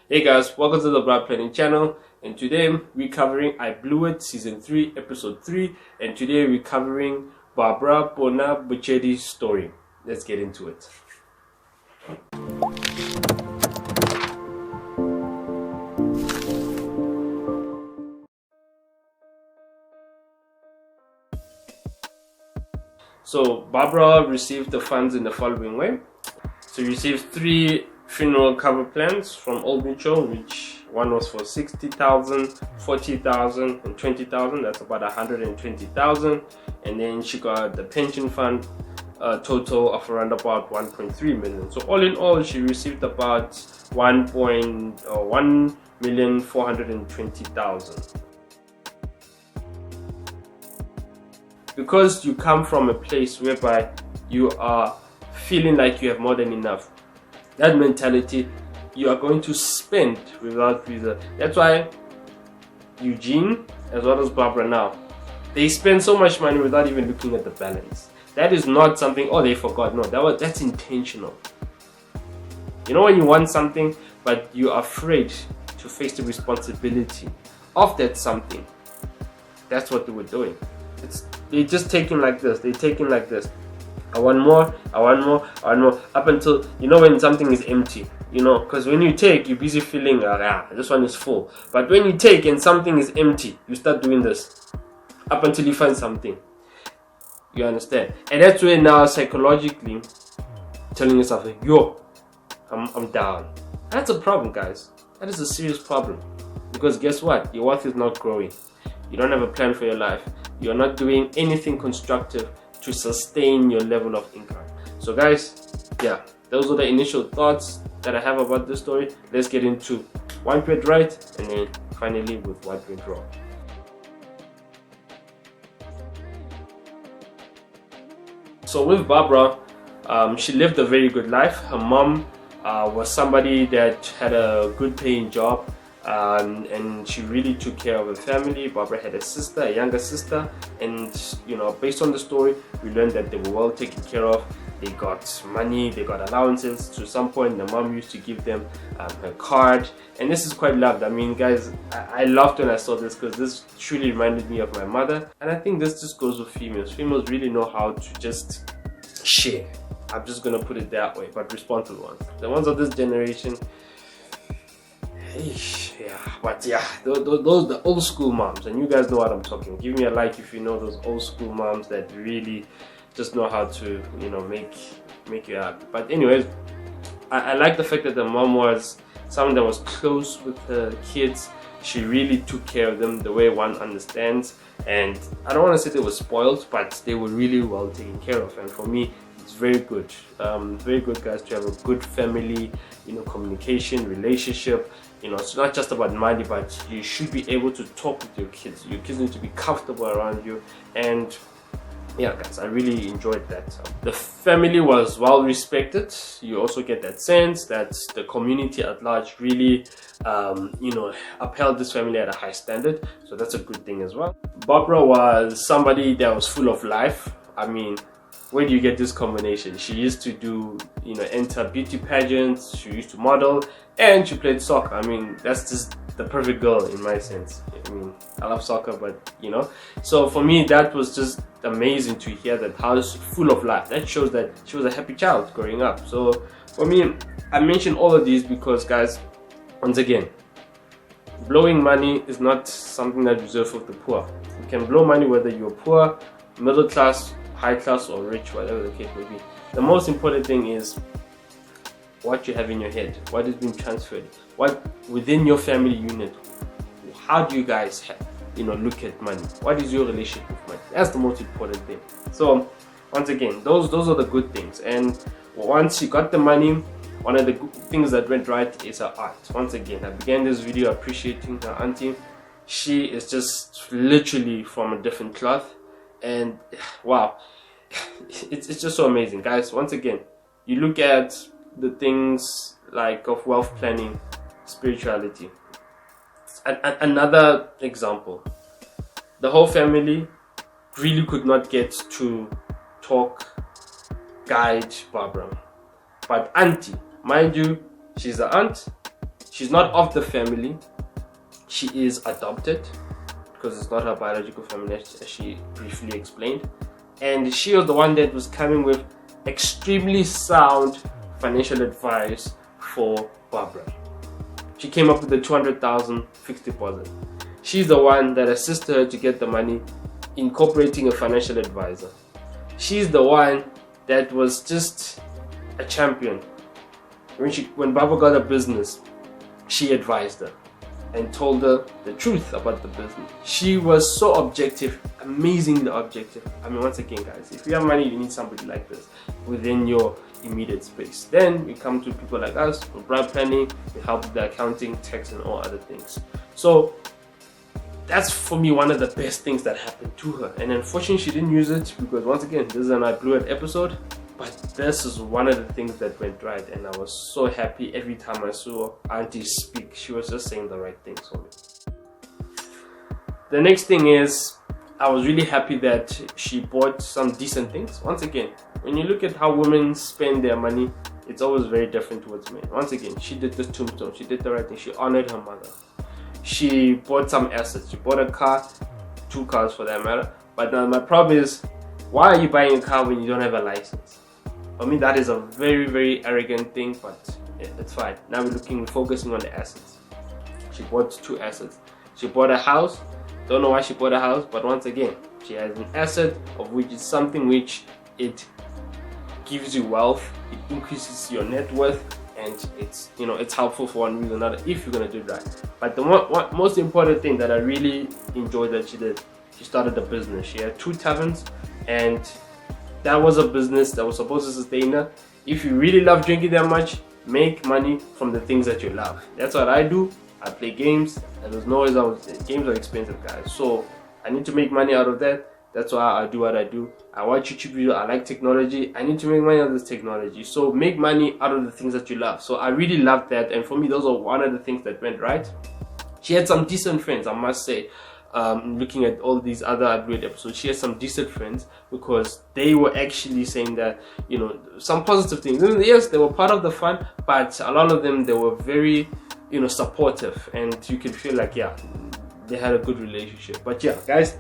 Hey guys, welcome to the Babra Planning channel, and today we're covering I Blew It season 3 episode 3, and today we're covering Babra Bocheli's story. Let's get into it. So Babra received the funds in the following way. So he received 3 funeral cover plans from Old Mutual, which one was for 60,000, 40,000 and 20,000. That's about 120,000. And then she got the pension fund, a total of around about 1.3 million. So all in all, she received about 1,420,000. Because you come from a place whereby you are feeling like you have more than enough, that mentality, you are going to spend without reason. That's why Eugene as well as Babra now, they spend so much money without even looking at the balance. That is not something, oh, they forgot. No, that's intentional. You know, when you want something but you are afraid to face the responsibility of that something, that's what they were doing. They're just taking like this, I want more, up until, you know, when something is empty, you know, because when you take, you're busy feeling, this one is full. But when you take and something is empty, you start doing this up until you find something. You understand? And that's where now psychologically telling yourself, yo, I'm down. That's a problem, guys. That is a serious problem, because guess what? Your wealth is not growing. You don't have a plan for your life. You're not doing anything constructive to sustain your level of income. So guys, yeah, those are the initial thoughts that I have about this story. Let's get into what went right and then finally with what went wrong. So with Babra, she lived a very good life. Her mom was somebody that had a good paying job. And she really took care of her family. Babra had a sister, a younger sister, and you know, based on the story, we learned that they were well taken care of. They got money, they got allowances. To some point, the mom used to give them her card, and this is quite loved. I mean, guys, I laughed when I saw this because this truly reminded me of my mother, and I think this just goes with females. Females really know how to just share. I'm just gonna put it that way, but responsible ones. The ones of this generation. Yeah, but yeah, those the old school moms, and you guys know what I'm talking. Give me a like if you know those old school moms that really just know how to, you know, make you happy. But anyways, I like the fact that the mom was someone that was close with the kids. She really took care of them the way one understands, and I don't want to say they were spoiled, but they were really well taken care of. And for me, it's very good, guys, to have a good family, you know, communication, relationship. You know, it's not just about money, but you should be able to talk with your kids. Your kids need to be comfortable around you. And yeah, guys, I really enjoyed that. The family was well respected. You also get that sense that the community at large really, you know, upheld this family at a high standard. So that's a good thing as well. Babra was somebody that was full of life. I mean, where do you get this combination? She used to do, you know, enter beauty pageants, she used to model, and she played soccer. I mean, that's just the perfect girl in my sense. I mean, I love soccer, but you know, so for me, that was just amazing to hear that house full of life. That shows that she was a happy child growing up. So for me, I mention all of these because, guys, once again, blowing money is not something that reserved for the poor. You can blow money whether you're poor, middle class, high class or rich, whatever the case may be. The most important thing is what you have in your head, what is being transferred, what within your family unit. How do you guys have, you know, look at money? What is your relationship with money? That's the most important thing. So once again, those are the good things. And once you got the money, one of the good things that went right is her art. Once again, I began this video appreciating her auntie. She is just literally from a different cloth. And wow, it's just so amazing, guys. Once again, you look at the things like of wealth planning, spirituality. Another example, the whole family really could not get to talk, guide Babra, but auntie, mind you, she's the aunt, She's not of the family. She is adopted because it's not her biological family, as she briefly explained. And she was the one that was coming with extremely sound financial advice for Babra. She came up with the 200,000 fixed deposit. She's the one that assisted her to get the money, incorporating a financial advisor. She's the one that was just a champion. When Babra got a business, she advised her and told her the truth about the business. She was so objective, amazingly objective. I mean, once again, guys, if you have money, you need somebody like this within your immediate space. Then we come to people like us for bribe planning. We help with the accounting, tax, and all other things. So that's for me one of the best things that happened to her. And unfortunately, she didn't use it because, once again, this is an I Blew It episode. But this is one of the things that went right, and I was so happy every time I saw Auntie speak. She was just saying the right things for me. The next thing is, I was really happy that she bought some decent things. Once again, when you look at how women spend their money, it's always very different towards men. Once again, she did this tombstone. She did the right thing. She honored her mother. She bought some assets. She bought a car, 2 cars for that matter. But now my problem is, why are you buying a car when you don't have a license? I mean, that is a very, very arrogant thing, but it's fine. Now we're focusing on the assets. She bought 2 assets. She bought a house. Don't know why she bought a house, but once again, she has an asset of which is something which it gives you wealth, it increases your net worth, and it's helpful for one reason or another if you're gonna do it right. But the most important thing that I really enjoyed that she did, she started a business. She had 2 taverns, and that was a business that was supposed to sustain her. If you really love drinking that much, make money from the things that you love. That's what I do. I play games, and there's no ways games are expensive, guys. So I need to make money out of that. That's why I do what I do. I watch YouTube videos. I like technology. I need to make money out of this technology. So make money out of the things that you love. So I really loved that, and for me, those are one of the things that went right. She had some decent friends, I must say. Looking at all these other upgrade episodes, she has some decent friends because they were actually saying that, some positive things. Yes, they were part of the fun, but a lot of them, they were very, supportive, and you can feel like, yeah, they had a good relationship. But yeah, guys,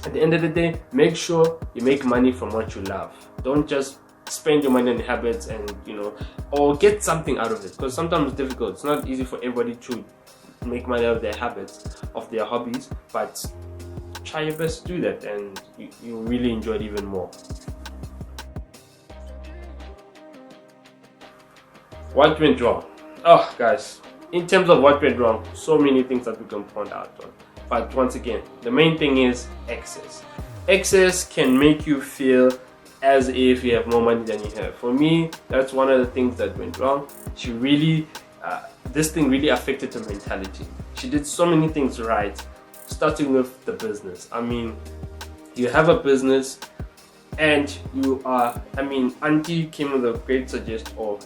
at the end of the day, make sure you make money from what you love. Don't just spend your money on habits and, or get something out of it, because sometimes it's difficult. It's not easy for everybody to make money out of their habits, of their hobbies, but try your best to do that, and you really enjoy it even more. What went wrong? Oh, guys, in terms of what went wrong, so many things that we can point out on. But once again, the main thing is excess. Excess can make you feel as if you have more money than you have. For me, that's one of the things that went wrong. She really this thing really affected her mentality. She did so many things right, starting with the business. I mean, you have a business and Auntie came with a great suggestion or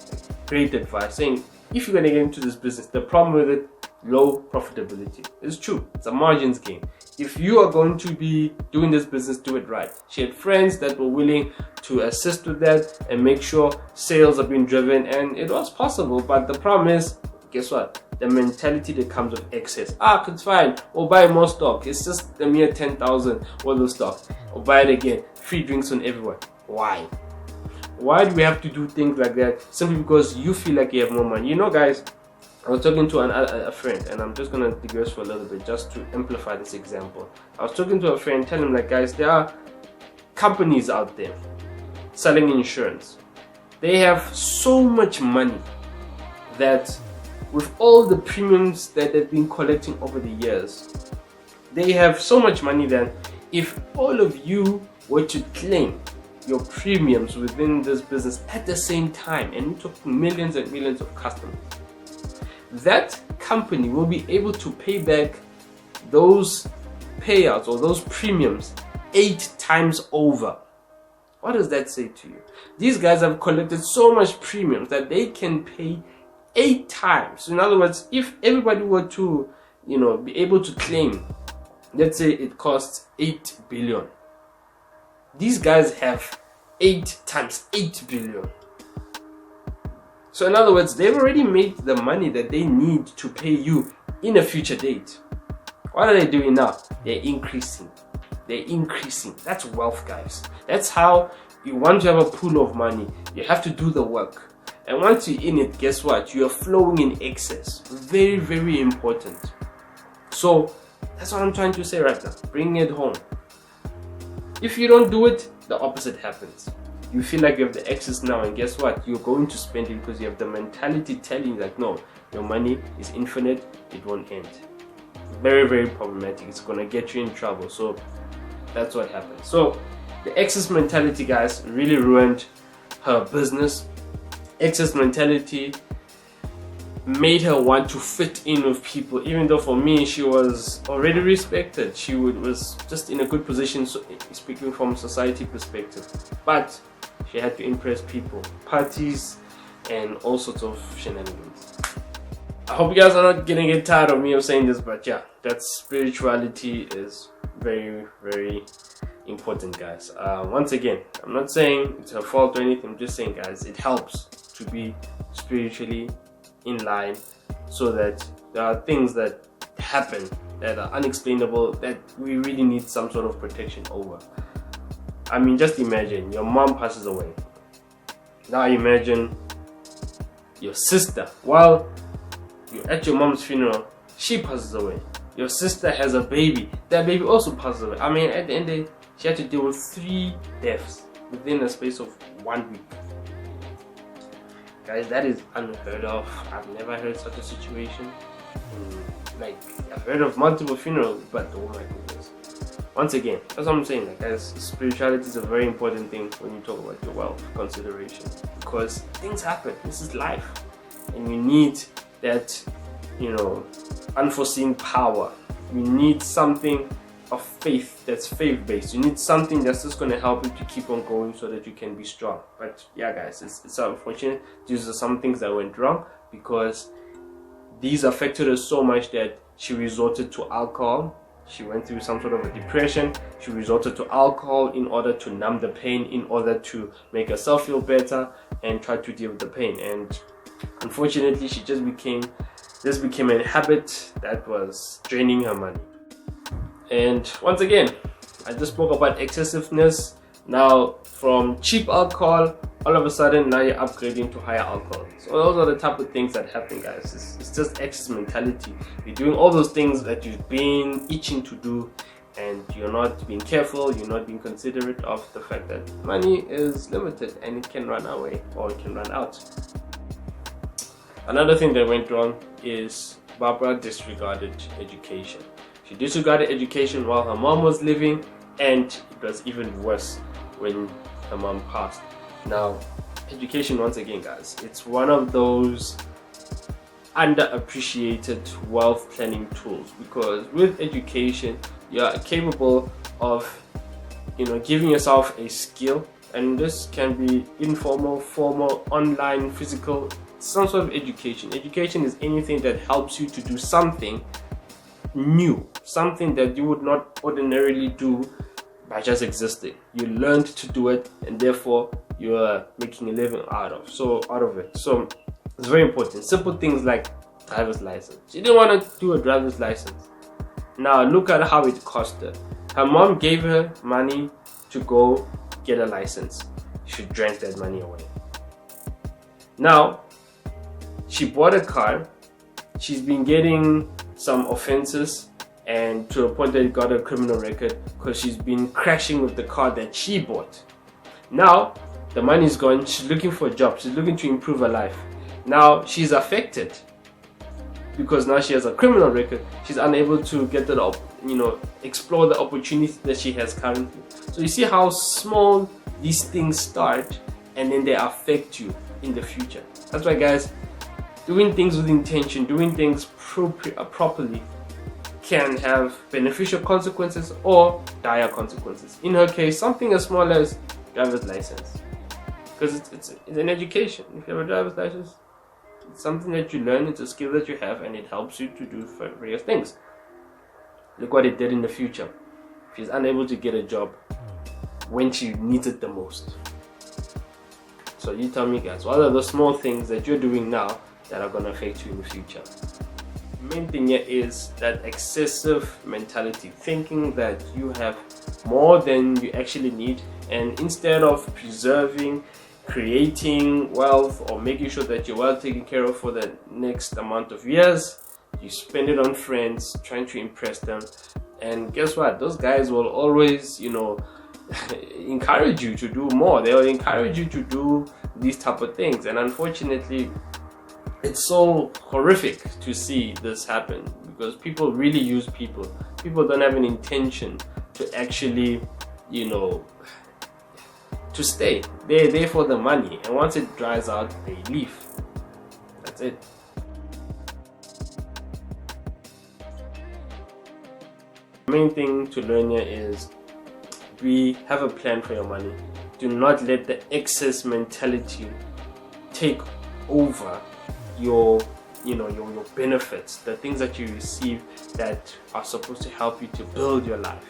great advice saying, if you're going to get into this business, the problem with it, low profitability. It's true, it's a margins game. If you are going to be doing this business, do it right. She had friends that were willing to assist with that and make sure sales are being driven, and it was possible. But the problem is, guess what? The mentality that comes with excess. It's fine. We'll buy more stock. It's just a mere 10,000 worth of stock. Or buy it again. Free drinks on everyone. Why? Why do we have to do things like that? Simply because you feel like you have more money. Guys, I was talking to a friend, and I'm just going to digress for a little bit just to amplify this example. I was talking to a friend, telling him, like, guys, there are companies out there selling insurance. They have so much money that with all the premiums that they've been collecting over the years, they have so much money that if all of you were to claim your premiums within this business at the same time, and we're talking millions and millions of customers, that company will be able to pay back those payouts or those premiums 8 times over. What does that say to you? These guys have collected so much premiums that they can pay 8 times. So in other words, if everybody were to, be able to claim, let's say it costs 8 billion. These guys have 8 times 8 billion. So in other words, they've already made the money that they need to pay you in a future date. What are they doing now? They're increasing. They're increasing. That's wealth, guys. That's how you want to have a pool of money. You have to do the work. And once you're in it, guess what? You are flowing in excess. Very, very important. So that's what I'm trying to say right now. Bring it home. If you don't do it, the opposite happens. You feel like you have the excess now, and guess what? You're going to spend it because you have the mentality telling you that no, your money is infinite, it won't end. Very, very problematic. It's gonna get you in trouble. So that's what happens. So the excess mentality, guys, really ruined her business. Excess mentality made her want to fit in with people, even though for me she was already respected. She was just in a good position, so speaking from a society perspective, but she had to impress people, parties, and all sorts of shenanigans. I hope you guys are not gonna get tired of me of saying this, but yeah, that spirituality is very, very important, guys. Once again, I'm not saying it's her fault or anything. I'm just saying, guys, it helps to be spiritually in line, so that there are things that happen that are unexplainable that we really need some sort of protection over. I mean, just imagine your mom passes away. Now imagine your sister, while you're at your mom's funeral, she passes away. Your sister has a baby, that baby also passes away. I mean, at the end of the day, she had to deal with 3 deaths within a space of 1 week. Guys, that is unheard of. I've never heard such a situation. Like, I've heard of multiple funerals, but oh my goodness. Once again, that's what I'm saying. Like, guys, spirituality is a very important thing when you talk about your wealth consideration, because things happen. This is life, and you need that, unforeseen power. You need something of faith that's faith-based. You need something that's just going to help you to keep on going so that you can be strong. But yeah, guys, it's unfortunate. These are some things that went wrong, because these affected her so much that she resorted to alcohol. She went through some sort of a depression. She resorted to alcohol in order to numb the pain, in order to make herself feel better and try to deal with the pain. And unfortunately, she just became a habit that was draining her money. And once again, I just spoke about excessiveness. Now, from cheap alcohol, all of a sudden now you're upgrading to higher alcohol. So those are the type of things that happen, guys. It's just excess mentality. You're doing all those things that you've been itching to do, and you're not being careful, you're not being considerate of the fact that money is limited and it can run away, or it can run out. Another thing that went wrong is Babra disregarded education. She disregarded education while her mom was living, and it was even worse when her mom passed. Now, education, once again, guys, it's one of those underappreciated wealth planning tools, because with education, you are capable of, giving yourself a skill, and this can be informal, formal, online, physical, some sort of education. Education is anything that helps you to do something new, something that you would not ordinarily do by just existing. You learned to do it, and therefore you are making a living out of it. So it's very important. Simple things like driver's license. She didn't want to do a driver's license. Now look at how it cost her. Her mom gave her money to go get a license. She drank that money away. Now she bought a car. She's been getting some offenses, and to a point that it got a criminal record, because she's been crashing with the car that she bought. Now the money is gone. She's looking for a job. She's looking to improve her life. Now she's affected, because now she has a criminal record. She's unable to get explore the opportunity that she has currently. So you see how small these things start, and then they affect you in the future. That's why, guys, doing things with intention, doing things properly can have beneficial consequences or dire consequences. In her case, something as small as driver's license, because it's an education. If you have a driver's license, it's something that you learn, it's a skill that you have, and it helps you to do various things. Look what it did in the future. She's unable to get a job when she needs it the most. So So you tell me, guys, what are the small things that you're doing now that are going to affect you in the future? The main thing here is that excessive mentality, thinking that you have more than you actually need, and instead of preserving, creating wealth, or making sure that you're well taken care of for the next amount of years, you spend it on friends, trying to impress them. And guess what? Those guys will always, encourage you to do more. They will encourage you to do these type of things. And unfortunately, it's so horrific to see this happen, because people really use people. People don't have an intention to actually, to stay. They're there for the money, and once it dries out, they leave. That's it. The main thing to learn here is have a plan for your money. Do not let the excess mentality take over your benefits, the things that you receive that are supposed to help you to build your life.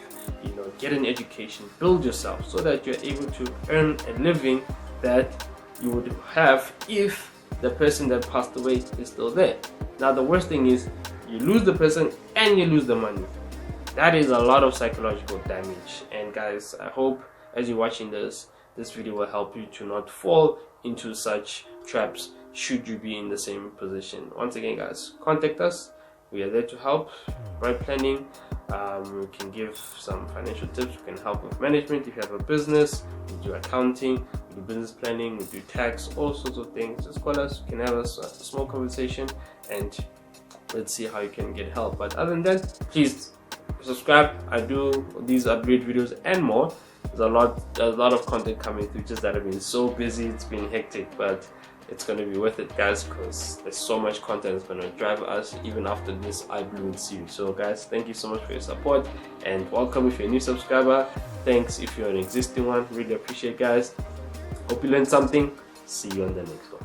Get an education, build yourself, so that you're able to earn a living that you would have if the person that passed away is still there. Now, the worst thing is you lose the person and you lose the money. That is a lot of psychological damage. And guys, I hope as you're watching this video will help you to not fall into such traps should you be in the same position. Once again, guys, contact us. We are there to help. Right planning. We can give some financial tips. We can help with management if you have a business. We do accounting, we do business planning, we do tax, all sorts of things. Just call us. We can have a small conversation and let's see how you can get help. But other than that, please subscribe. I do these upgrade videos and more. There's a lot of content coming through, just that I've been so busy. It's been hectic, but it's going to be worth it, guys, because there's so much content that's going to drive us even after this iBloom series. So guys, thank you so much for your support, and welcome if you're a new subscriber. Thanks if you're an existing one. Really appreciate, guys. Hope you learned something. See you on the next one.